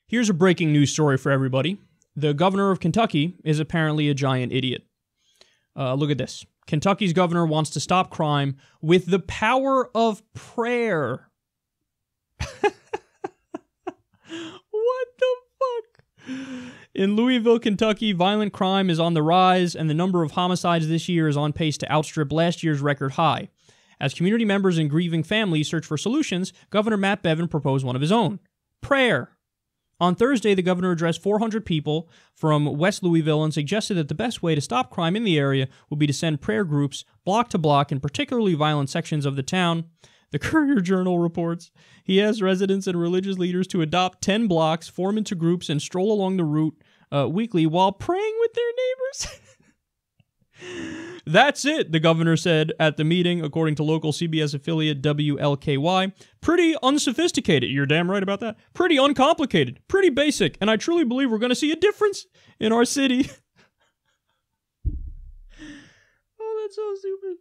Here's a breaking news story for everybody. The governor of Kentucky is apparently a giant idiot. Look at this. Kentucky's governor wants to stop crime with the power of prayer. What the fuck? In Louisville, Kentucky, violent crime is on the rise, and the number of homicides this year is on pace to outstrip last year's record high. As community members and grieving families search for solutions, Governor Matt Bevin proposed one of his own: prayer. On Thursday, the governor addressed 400 people from West Louisville and suggested that the best way to stop crime in the area would be to send prayer groups block to block in particularly violent sections of the town. The Courier-Journal reports he asked residents and religious leaders to adopt 10 blocks, form into groups, and stroll along the route weekly while praying with their neighbors. That's it, the governor said at the meeting, according to local CBS affiliate WLKY. Pretty unsophisticated. You're damn right about that. Pretty uncomplicated. Pretty basic. And I truly believe we're going to see a difference in our city. Oh, that's so stupid.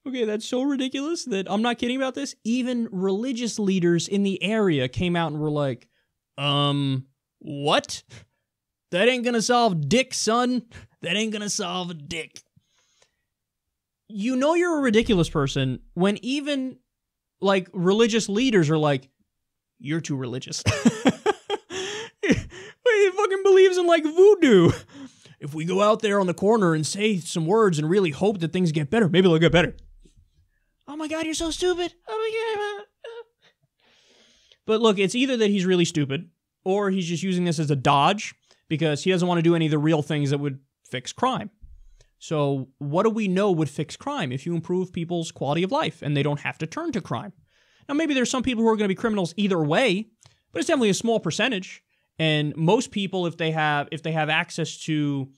Okay, that's so ridiculous that I'm not kidding about this. Even religious leaders in the area came out and were like, what? That ain't gonna solve dick, son. That ain't gonna solve a dick. You know you're a ridiculous person when even, like, religious leaders are like, you're too religious. He fucking believes in, like, voodoo. If we go out there on the corner and say some words and really hope that things get better, maybe they'll get better. Oh my God, you're so stupid. Oh my God. But look, it's either that he's really stupid or he's just using this as a dodge because he doesn't want to do any of the real things that would fix crime. So what do we know would fix crime? If you improve people's quality of life and they don't have to turn to crime. Now, maybe there's some people who are going to be criminals either way, but it's definitely a small percentage. And most people, if they have access to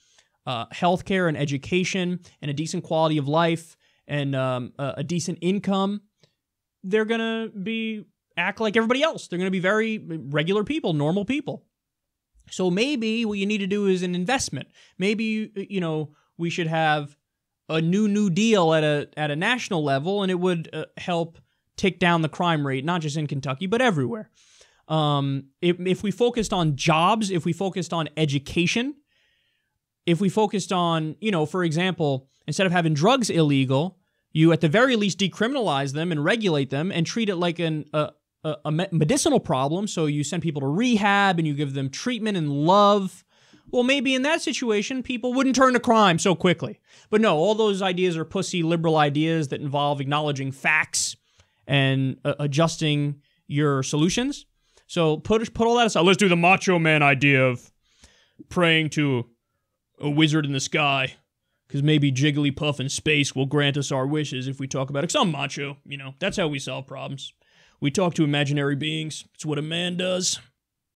healthcare and education and a decent quality of life and a decent income, they're going to act like everybody else. They're going to be very regular people, normal people. So maybe what you need to do is an investment. Maybe, we should have a new deal at a national level, and it would help tick down the crime rate, not just in Kentucky, but everywhere. If we focused on jobs, if we focused on education, if we focused on, for example, instead of having drugs illegal, you at the very least decriminalize them and regulate them and treat it like a medicinal problem. So you send people to rehab and you give them treatment and love. Well, maybe in that situation, people wouldn't turn to crime so quickly. But no, all those ideas are pussy liberal ideas that involve acknowledging facts and adjusting your solutions. So put all that aside. Let's do the Macho Man idea of praying to a wizard in the sky, because maybe Jigglypuff in space will grant us our wishes if we talk about it. Because I'm macho, that's how we solve problems. We talk to imaginary beings. It's what a man does.